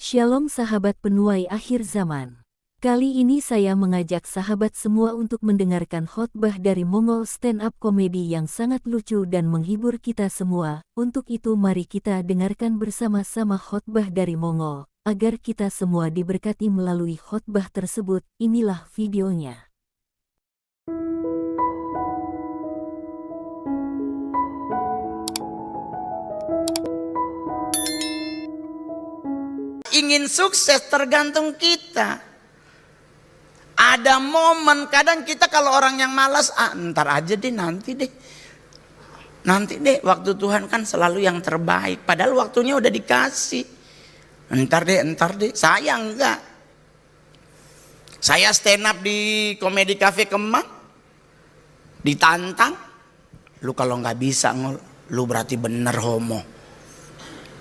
Shalom sahabat penuai akhir zaman. Kali ini saya mengajak sahabat semua untuk mendengarkan khotbah dari Mongol stand up komedi yang sangat lucu dan menghibur kita semua. Untuk itu mari kita dengarkan bersama-sama khotbah dari Mongol, agar kita semua diberkati melalui khotbah tersebut. Inilah videonya. Ingin sukses tergantung kita. Ada momen kadang kita kalau orang yang malas, ntar aja deh, nanti deh. Nanti deh, waktu Tuhan kan selalu yang terbaik. Padahal waktunya udah dikasih. Ntar deh. Saya enggak. Saya stand up di Komedi Cafe Kemang. Ditantang. Lu kalau nggak bisa, lu berarti bener homo.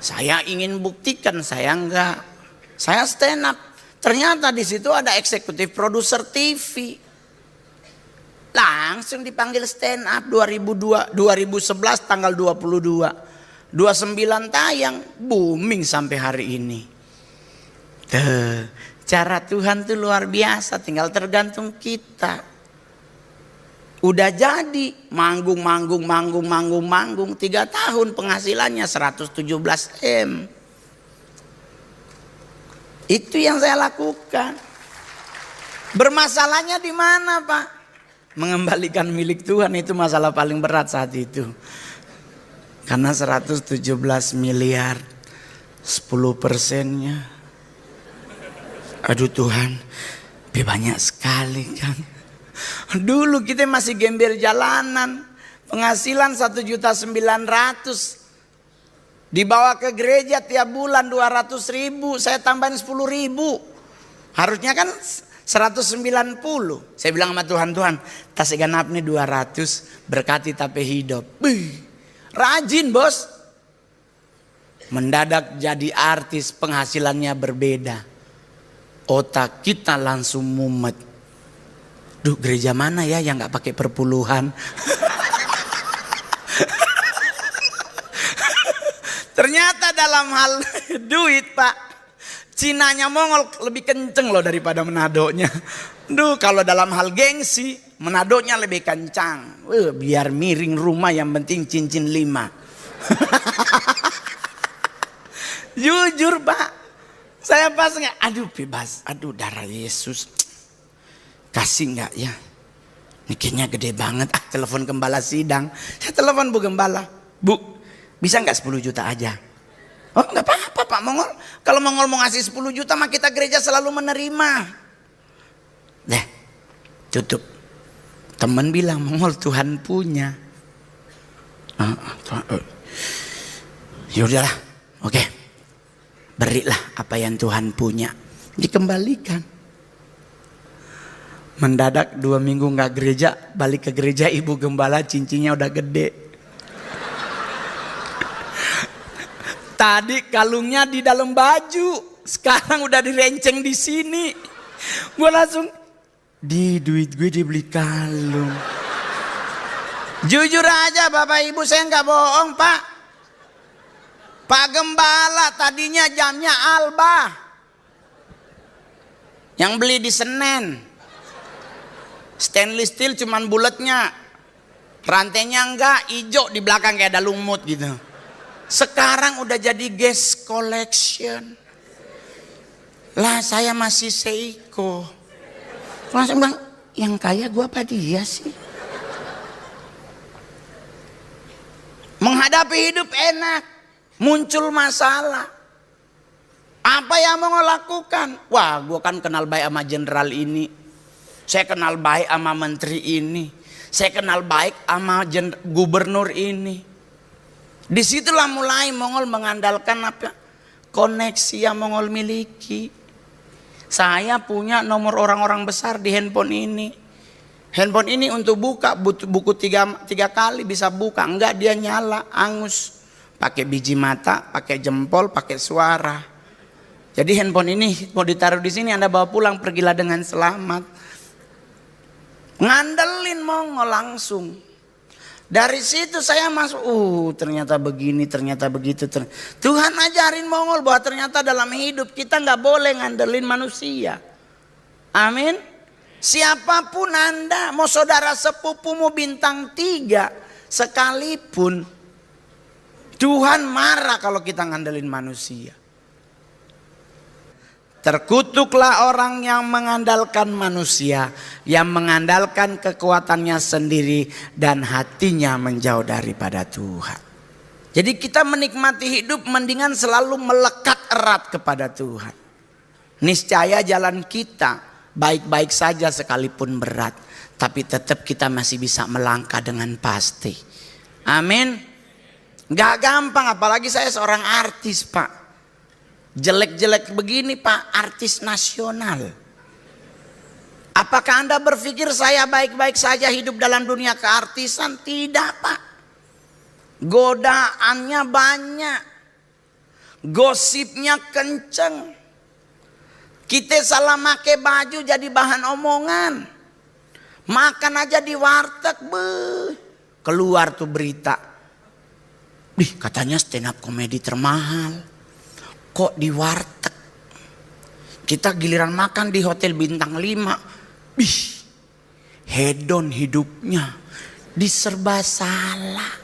Saya ingin buktikan, saya enggak. Saya stand up. Ternyata di situ ada eksekutif produser TV. Langsung dipanggil stand up 2011 tanggal 22. 29 tayang, booming sampai hari ini. Tuh, cara Tuhan tuh luar biasa, tinggal tergantung kita. Udah jadi manggung 3 tahun penghasilannya 117 M. Itu yang saya lakukan. Bermasalahnya di mana, Pak? Mengembalikan milik Tuhan itu masalah paling berat saat itu. Karena 117 miliar 10%-nya. Aduh Tuhan, banyak sekali kan. Dulu kita masih gembel jalanan, penghasilan 1.900.000, dibawa ke gereja tiap bulan 200.000, saya tambahin 10.000, harusnya kan 190. Saya bilang sama Tuhan, tas genap nih 200, berkati tapi hidup. Rajin bos. Mendadak jadi artis, penghasilannya berbeda, otak kita langsung mumet. Duh, gereja mana ya yang gak pakai perpuluhan? Ternyata dalam hal duit, Pak, Cinanya Mongol lebih kenceng loh daripada Manadonya. Duh, kalau dalam hal gengsi, Manadonya lebih kencang. Biar miring rumah, yang penting cincin 5. Jujur, Pak, saya pas nggak, aduh bebas, aduh darah Yesus. Kasih nggak ya? Nikahnya gede banget. Telepon gembala sidang. Saya telepon Bu Gembala. Bu, bisa nggak 10 juta aja? Oh nggak apa-apa Pak Mongol. Kalau Mongol mau ngasih 10 juta mah kita gereja selalu menerima. Deh, tutup. Temen bilang Mongol Tuhan punya. Yaudahlah, oke. Berilah apa yang Tuhan punya. Dikembalikan. Mendadak 2 minggu nggak gereja, balik ke gereja Ibu Gembala cincinnya udah gede. Tadi kalungnya di dalam baju, sekarang udah direnceng di sini. Gue langsung, di duit gue dibeli kalung. Jujur aja Bapak Ibu, saya nggak bohong Pak. Pak Gembala tadinya jamnya Alba, yang beli di Senen. Stainless steel cuman bulatnya, rantainya enggak, hijau di belakang kayak ada lumut gitu. Sekarang udah jadi guest collection. Lah saya masih Seiko. Langsung bilang, yang kaya gua apa dia sih? Menghadapi hidup enak, muncul masalah. Apa yang mau lakukan? Wah, gua kan kenal baik sama jenderal ini. Saya kenal baik sama menteri ini. Saya kenal baik sama gubernur ini. Disitulah mulai Mongol mengandalkan apa? Koneksi yang Mongol miliki. Saya punya nomor orang-orang besar di handphone ini. Handphone ini untuk buka buku 3 kali bisa buka. Enggak, dia nyala, angus. Pakai biji mata, pakai jempol, pakai suara. Jadi handphone ini mau ditaruh di sini, Anda bawa pulang, pergilah dengan selamat. Ngandelin Mongol langsung. Dari situ saya masuk, ternyata begini, ternyata begitu. Tuhan ajarin Mongol bahwa ternyata dalam hidup kita nggak boleh ngandelin manusia. Amin. Siapapun Anda, mau saudara sepupu, mau bintang 3 sekalipun, Tuhan marah kalau kita ngandelin manusia. Terkutuklah orang yang mengandalkan manusia, yang mengandalkan kekuatannya sendiri dan hatinya menjauh daripada Tuhan. Jadi kita menikmati hidup mendingan selalu melekat erat kepada Tuhan. Niscaya jalan kita baik-baik saja sekalipun berat, tapi tetap kita masih bisa melangkah dengan pasti. Amin. Gak gampang, apalagi saya seorang artis, Pak. Jelek-jelek begini, Pak, artis nasional. Apakah Anda berpikir saya baik-baik saja hidup dalam dunia keartisan? Tidak, Pak. Godaannya banyak. Gosipnya kenceng. Kita salah make baju jadi bahan omongan. Makan aja di warteg, keluar tuh berita. Katanya stand up komedi termahal. Kok di warteg? Kita giliran makan di hotel bintang 5. Hedon hidupnya. Diserba salah.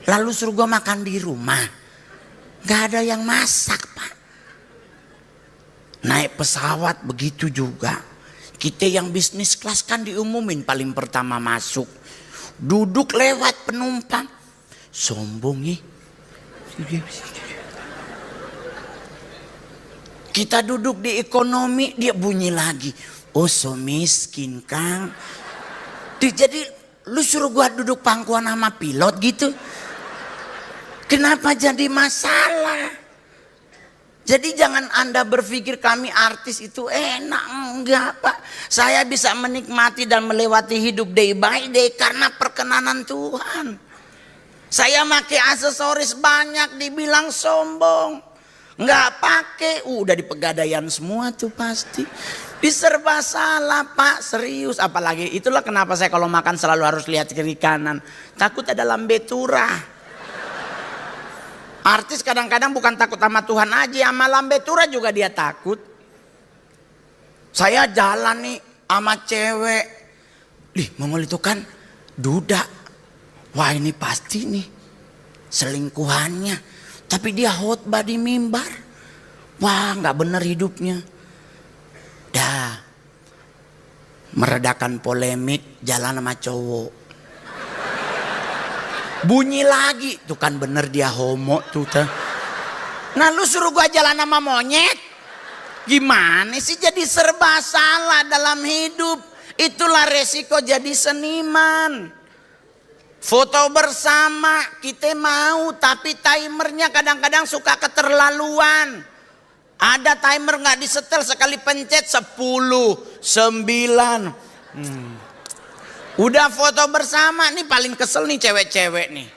Lalu suruh gue makan di rumah. Gak ada yang masak, Pak. Naik pesawat begitu juga. Kita yang bisnis kelas kan diumumin paling pertama masuk. Duduk lewat penumpang. Sombong nih. Kita duduk di ekonomi, dia bunyi lagi. Oh, so miskin, Kang. Jadi lu suruh gua duduk pangkuan sama pilot gitu. Kenapa jadi masalah? Jadi jangan Anda berpikir kami artis itu enak. Enggak, Pak. Saya bisa menikmati dan melewati hidup day by day karena perkenanan Tuhan. Saya pakai aksesoris banyak, dibilang sombong. Nggak pakai, udah di pegadaian semua tuh pasti. Diserba salah, Pak, serius. Apalagi itulah kenapa saya kalau makan selalu harus lihat kiri kanan. Takut ada lambe turah. Artis kadang-kadang bukan takut sama Tuhan aja, sama lambe turah juga dia takut. Saya jalan nih sama cewek. Mongol itu kan duda. Wah, ini pasti nih selingkuhannya. Tapi dia khotbah di mimbar. Wah, gak bener hidupnya. Dah. Meredakan polemik, jalan sama cowok. Bunyi lagi. Tuh kan bener dia homo tuh. Nah, lu suruh gua jalan sama monyet? Gimana sih, jadi serba salah dalam hidup. Itulah resiko jadi seniman. Foto bersama kita mau, tapi timernya kadang-kadang suka keterlaluan. Ada timer gak disetel, sekali pencet 10, 9. Udah foto bersama, nih paling kesel nih cewek-cewek nih.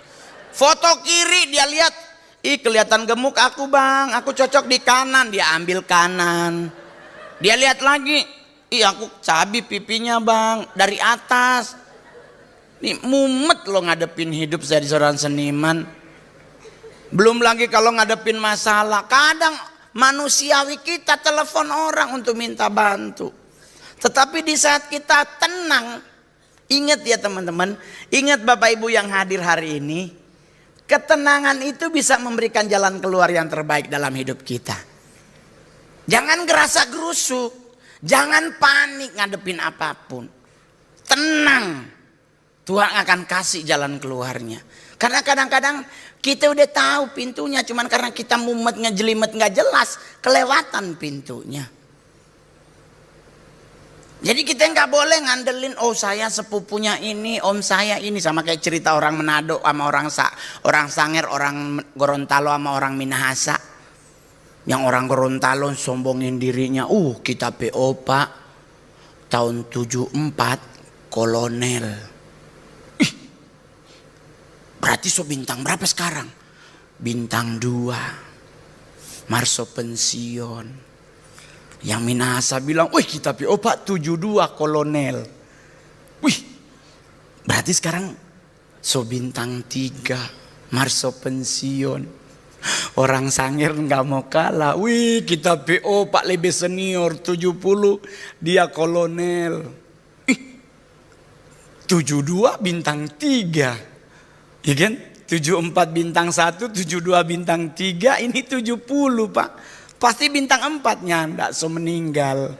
Foto kiri dia lihat, kelihatan gemuk aku, Bang, aku cocok di kanan. Dia ambil kanan. Dia lihat lagi, aku cabi pipinya, Bang, dari atas. Nih mumet lo ngadepin hidup jadi seorang seniman. Belum lagi kalau ngadepin masalah. Kadang manusiawi kita telepon orang untuk minta bantu. Tetapi di saat kita tenang, ingat ya teman-teman, ingat Bapak Ibu yang hadir hari ini, ketenangan itu bisa memberikan jalan keluar yang terbaik dalam hidup kita. Jangan gerasa gerusuk, jangan panik ngadepin apapun. Tenang. Tuhan akan kasih jalan keluarnya. Karena kadang-kadang kita udah tahu pintunya, cuman karena kita mumet ngejelimet nggak jelas, kelewatan pintunya. Jadi kita nggak boleh ngandelin, saya sepupunya ini, om saya ini, sama kayak cerita orang Manado sama orang Sanger, orang Gorontalo sama orang Minahasa. Yang orang Gorontalo sombongin dirinya, kita PO Pak, tahun 74 kolonel. Berarti bintang berapa sekarang? Bintang 2. Marso pensiun. Yang Minahasa bilang, kita PO Pak 72 kolonel. Berarti sekarang So bintang 3, Marso pensiun. Orang Sangir nggak mau kalah. Wih, kita PO Pak lebih senior 70, dia kolonel. 72 bintang 3. Ya kan? 74 bintang 1, 72 bintang 3, ini 70 Pak. Pasti bintang 4-nya nggak so meninggal.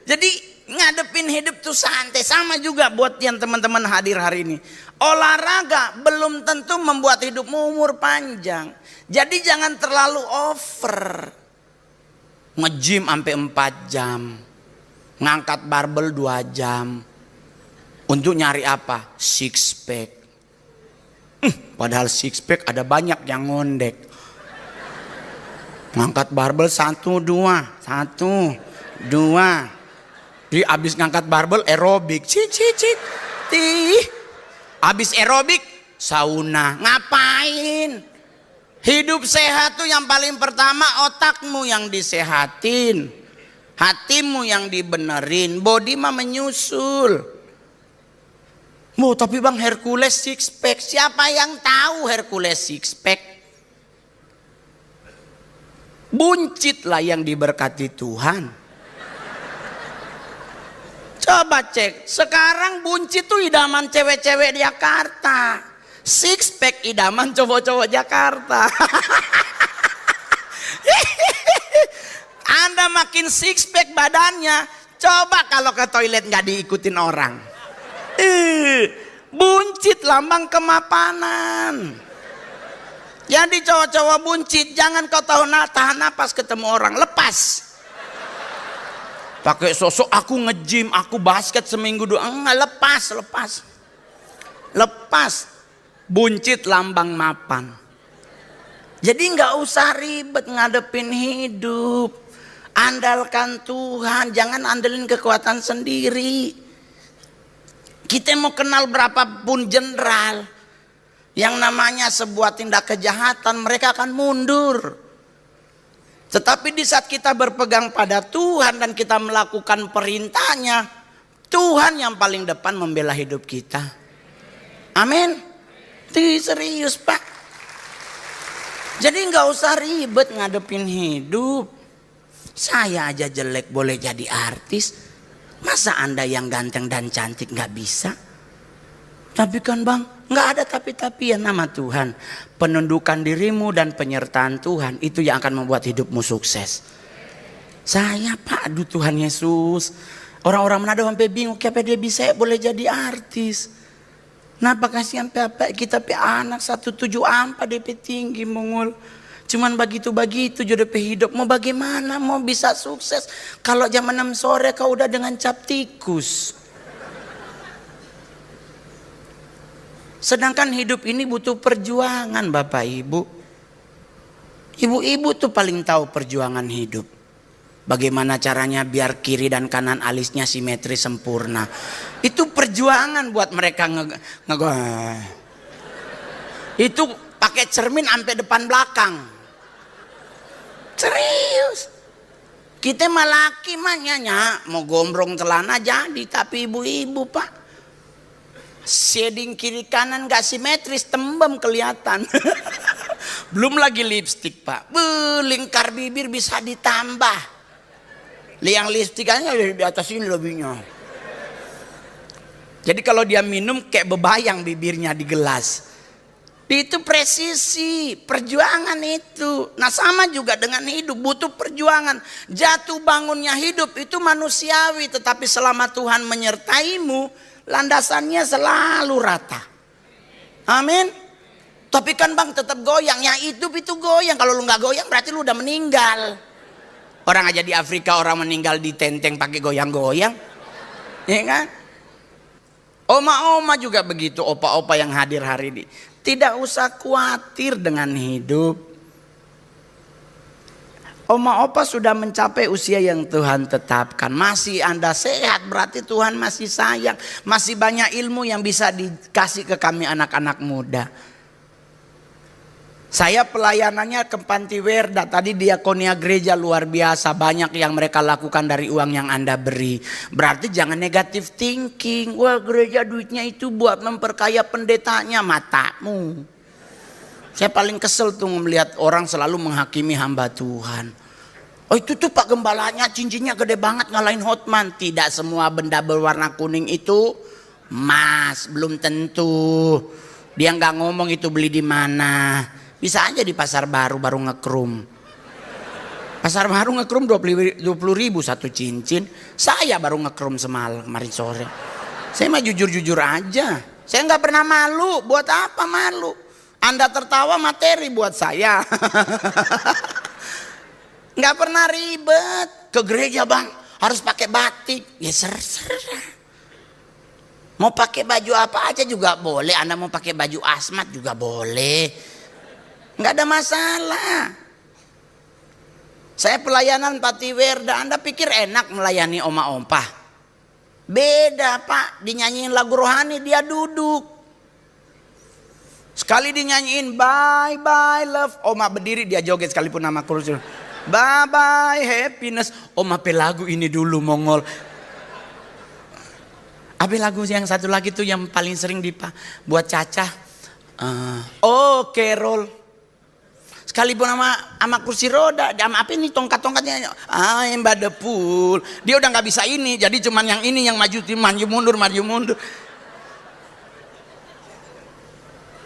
Jadi ngadepin hidup tuh santai. Sama juga buat yang teman-teman hadir hari ini. Olahraga belum tentu membuat hidupmu umur panjang. Jadi jangan terlalu over. Nge-gym sampai 4 jam. Ngangkat barbel 2 jam. Untuk nyari apa? Six pack. Padahal six pack ada banyak yang ngondek. Ngangkat barbel 1, 2. 1, 2. Di abis ngangkat barbel aerobik, cicit, abis aerobik sauna. Ngapain? Hidup sehat tuh yang paling pertama otakmu yang disehatin, hatimu yang dibenerin, body mah menyusul. Tapi bang Hercules six pack, siapa yang tahu Hercules six pack? Buncit lah yang diberkati Tuhan. Coba cek, sekarang buncit tuh idaman cewek-cewek di Jakarta. Six pack idaman cowok-cowok Jakarta. Anda makin six pack badannya, coba kalau ke toilet nggak diikutin orang. Buncit lambang kemapanan. Jadi cowok-cowok buncit, jangan kau tahan napas ketemu orang, lepas. Pakai sosok aku nge-gym, aku basket seminggu 2. Enggak, lepas. Buncit lambang mapan. Jadi nggak usah ribet ngadepin hidup. Andalkan Tuhan, jangan andelin kekuatan sendiri. Kita mau kenal berapapun jenderal, yang namanya sebuah tindak kejahatan, mereka akan mundur. Tetapi di saat kita berpegang pada Tuhan dan kita melakukan perintahnya, Tuhan yang paling depan membela hidup kita. Amin. Itu serius Pak. Jadi nggak usah ribet ngadepin hidup. Saya aja jelek boleh jadi artis. Masa Anda yang ganteng dan cantik nggak bisa? Tapi kan bang, nggak ada tapi-tapian nama Tuhan. Penundukan dirimu dan penyertaan Tuhan itu yang akan membuat hidupmu sukses. Saya Pak, aduh Tuhan Yesus. Orang-orang Manado sampai bingung, kenapa dia bisa boleh jadi artis? Napa kasihan kita anak 174 DP tinggi mongol. Cuman begitu jodoh hidup. Mau bagaimana mau bisa sukses kalau jam 6 sore kau udah dengan cap tikus? Sedangkan hidup ini butuh perjuangan Bapak Ibu. Ibu-ibu tuh paling tahu perjuangan hidup. Bagaimana caranya biar kiri dan kanan alisnya simetris sempurna. Itu perjuangan buat mereka Itu pakai cermin sampai depan belakang. Serius. Kita mah laki mah mau gombrong celana jadi, tapi ibu-ibu Pak. Shading kiri kanan gak simetris, tembem kelihatan. Belum lagi lipstik Pak. Lingkar bibir bisa ditambah. Yang lipstikannya di atas ini lebihnya. Jadi kalau dia minum kayak bebayang bibirnya di gelas. Itu presisi, perjuangan itu. Nah sama juga dengan hidup, butuh perjuangan. Jatuh bangunnya hidup itu manusiawi, tetapi selama Tuhan menyertaimu, landasannya selalu rata. Amin. Tapi kan bang tetap goyang. Ya hidup itu goyang. Kalau lu nggak goyang berarti lu udah meninggal. Orang aja di Afrika orang meninggal di tenteng pakai goyang-goyang. Ya kan? Oma-oma juga begitu. Opa-opa yang hadir hari ini. Tidak usah khawatir dengan hidup. Oma opa sudah mencapai usia yang Tuhan tetapkan. Masih Anda sehat berarti Tuhan masih sayang. Masih banyak ilmu yang bisa dikasih ke kami anak-anak muda. Saya pelayanannya ke Pantiwerda. Tadi diakonia gereja luar biasa. Banyak yang mereka lakukan dari uang yang Anda beri. Berarti jangan negative thinking. Wah, gereja duitnya itu buat memperkaya pendetanya. Matamu. Saya paling kesel tuh melihat orang selalu menghakimi hamba Tuhan. Oh, itu tuh Pak Gembalanya cincinnya gede banget ngalahin Hotman. Tidak semua benda berwarna kuning itu emas. Belum tentu. Dia nggak ngomong itu beli di mana. Bisa aja di pasar baru ngekrum. Pasar baru ngekrum 20 ribu satu cincin. Saya baru ngekrum kemarin sore. Saya mah jujur-jujur aja. Saya nggak pernah malu. Buat apa malu? Anda tertawa materi buat saya. Nggak pernah ribet. Ke gereja bang harus pakai batik. Ya serah. Mau pakai baju apa aja juga boleh. Anda mau pakai baju asmat juga boleh. Nggak ada masalah. Saya pelayanan Pantiwerda. Anda pikir enak melayani oma-opa? Beda Pak. Dinyanyiin lagu rohani dia duduk. Sekali dinyanyiin bye bye love, oma berdiri dia joget sekalipun nama kurus. Bye bye happiness. Oma pe lagu ini dulu Mongol. Apa lagu yang satu lagi tuh yang paling sering buat Caca? Oh Carol. Sekalipun sama kursi roda, sama apa ini tongkat-tongkatnya, I'm by the pool. Dia udah nggak bisa ini, jadi cuman yang ini yang maju mundur.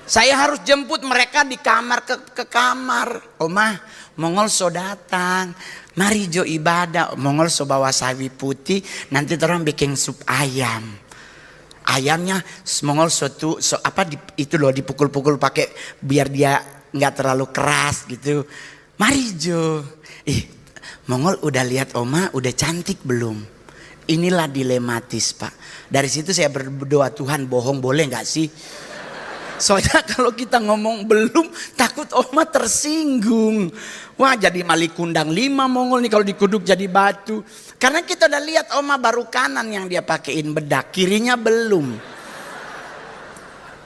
Saya harus jemput mereka di kamar ke kamar. Oma, Mongol so datang. Mari Jo ibadah. Mongol so bawa sawi putih. Nanti orang bikin sup ayam. Ayamnya Mongol itu loh dipukul-pukul pakai biar dia nggak terlalu keras gitu. Mari Jo. Mongol udah lihat Oma udah cantik belum? Inilah dilematis Pak. Dari situ saya berdoa, Tuhan bohong boleh nggak sih? Soalnya kalau kita ngomong belum, takut Oma tersinggung. Wah jadi mali kundang 5 Mongol nih kalau dikuduk jadi batu. Karena kita udah lihat Oma baru kanan yang dia pakein bedak, kirinya belum.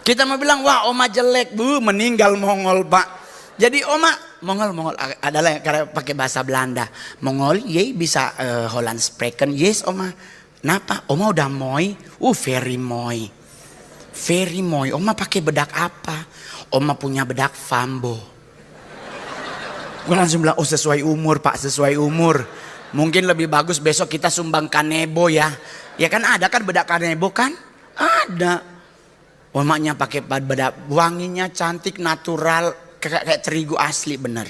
Kita mau bilang wah Oma jelek, meninggal Mongol Pak. Jadi Mongol adalah karena pakai bahasa Belanda. Mongol ye bisa Holland spreken. Yes Oma. Napa? Oma udah mooi. Very mooi. Very mooi. Oma pakai bedak apa? Oma punya bedak Fambo. Gue langsung bilang, oh sesuai umur Pak, sesuai umur. Mungkin lebih bagus besok kita sumbang kanebo ya. Ya kan ada kan bedak kanebo kan? Ada. Omanya pakai bedak, wanginya cantik, natural, kayak terigu asli bener.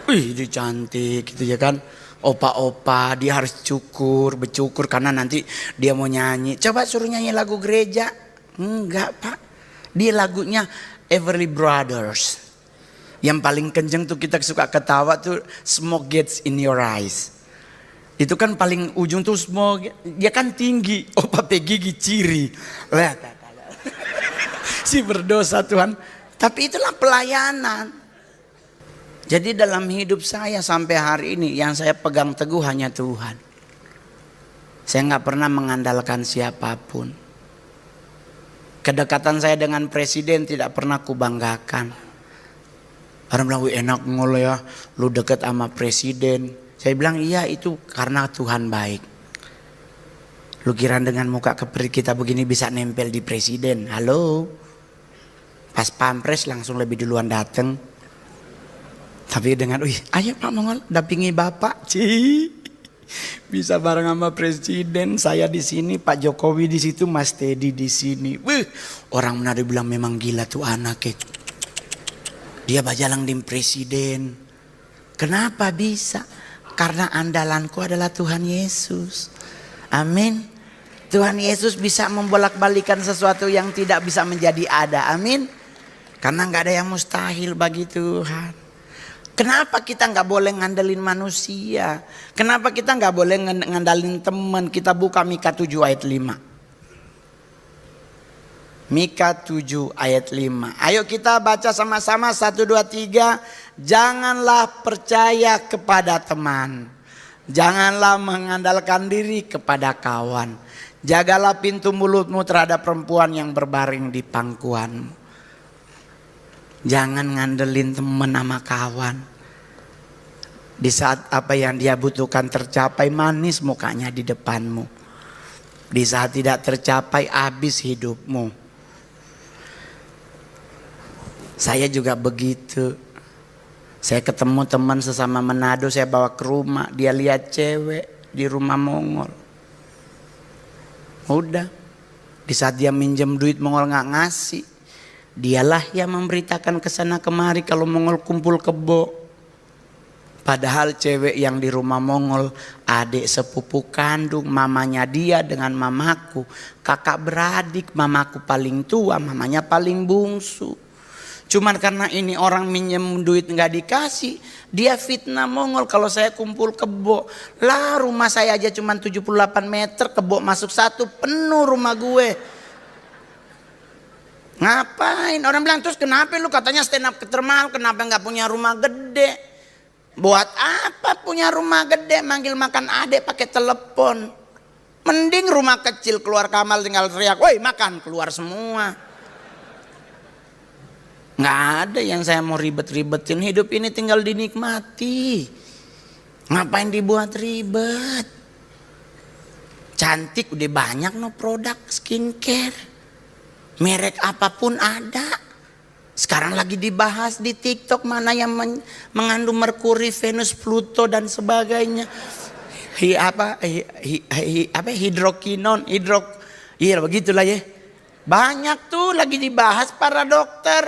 Wih dia cantik gitu ya kan. Opa-opa dia harus bercukur karena nanti dia mau nyanyi. Coba suruh nyanyi lagu gereja. Enggak Pak. Dia lagunya Everly Brothers. Yang paling kenceng tuh kita suka ketawa tuh Smoke Gets in Your Eyes. Itu kan paling ujung tuh smoke. Dia kan tinggi. Opa pe gigi ciri. Lihat. Si berdosa Tuhan. Tapi itulah pelayanan. Jadi dalam hidup saya sampai hari ini yang saya pegang teguh hanya Tuhan. Saya nggak pernah mengandalkan siapapun. Kedekatan saya dengan presiden tidak pernah kubanggakan. Orang bilang, wih enak ngol ya, lu deket sama presiden. Saya bilang iya itu karena Tuhan baik. Lu kira dengan muka keperit kita begini bisa nempel di presiden? Halo? Pas pampres langsung lebih duluan dateng. Tapi dengan, ayo Pak Mongol dampingi Bapak, bisa bareng sama presiden. Saya di sini, Pak Jokowi di situ, Mas Teddy di sini. Orang Manado bilang memang gila tuh anaknya. Dia bajalang di presiden. Kenapa bisa? Karena andalanku adalah Tuhan Yesus. Amin. Tuhan Yesus bisa membolak-balikan sesuatu yang tidak bisa menjadi ada. Amin. Karena nggak ada yang mustahil bagi Tuhan. Kenapa kita nggak boleh ngandelin manusia? Kenapa kita nggak boleh ngandalin teman? Kita buka Mika 7 ayat 5. Mika 7 ayat 5. Ayo kita baca sama-sama 1, 2, 3. Janganlah percaya kepada teman. Janganlah mengandalkan diri kepada kawan. Jagalah pintu mulutmu terhadap perempuan yang berbaring di pangkuanmu. Jangan ngandelin temen sama kawan. Di saat apa yang dia butuhkan tercapai, manis mukanya di depanmu. Di saat tidak tercapai, habis hidupmu. Saya juga begitu. Saya ketemu teman sesama Manado, saya bawa ke rumah. Dia lihat cewek di rumah Mongol. Udah. Di saat dia minjem duit, Mongol gak ngasih. Dialah yang memberitakan ke sana kemari kalau Mongol kumpul kebo. Padahal cewek yang di rumah Mongol adik sepupu kandung mamanya dia dengan mamaku. Kakak beradik, mamaku paling tua, mamanya paling bungsu. Cuman karena ini orang minjem duit nggak dikasih, dia fitnah Mongol kalau saya kumpul kebo. Lah rumah saya aja cuma 78 meter, kebo masuk satu, penuh rumah gue. Ngapain? Orang bilang, terus kenapa lu katanya stand up termal, kenapa nggak punya rumah gede? Buat apa punya rumah gede? Manggil makan adek pakai telepon. Mending rumah kecil, keluar kamar tinggal teriak, woi makan, keluar semua. Nggak ada yang saya mau ribet-ribetin. Hidup ini tinggal dinikmati. Ngapain dibuat ribet? Cantik udah banyak no produk skincare. Merek apapun ada. Sekarang lagi dibahas di TikTok mana yang mengandung merkuri, Venus, Pluto dan sebagainya. Hidrokinon, iya begitulah ya. Banyak tuh lagi dibahas para dokter,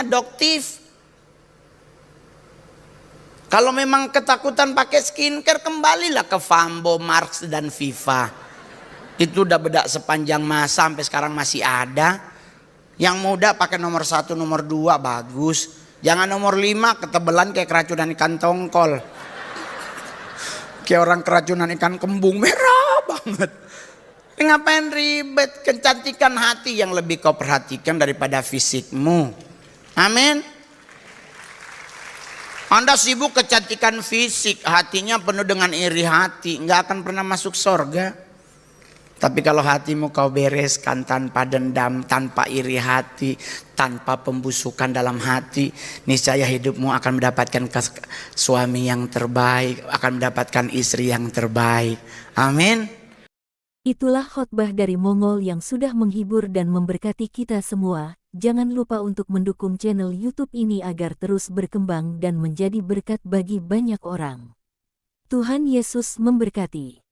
doktif. Kalau memang ketakutan pakai skincare, kembalilah ke Fambo, Marks dan Viva. Itu udah bedak sepanjang masa, sampai sekarang masih ada. Yang muda pakai nomor 1, nomor 2 bagus. Jangan nomor 5 ketebelan kayak keracunan ikan tongkol. Kayak orang keracunan ikan kembung, merah banget. Ngapain ribet? Kecantikan hati yang lebih kau perhatikan daripada fisikmu. Amin. Anda sibuk kecantikan fisik, hatinya penuh dengan iri hati, nggak akan pernah masuk surga. Tapi kalau hatimu kau bereskan tanpa dendam, tanpa iri hati, tanpa pembusukan dalam hati, niscaya hidupmu akan mendapatkan suami yang terbaik, akan mendapatkan istri yang terbaik. Amin. Itulah khotbah dari Mongol yang sudah menghibur dan memberkati kita semua. Jangan lupa untuk mendukung channel YouTube ini agar terus berkembang dan menjadi berkat bagi banyak orang. Tuhan Yesus memberkati.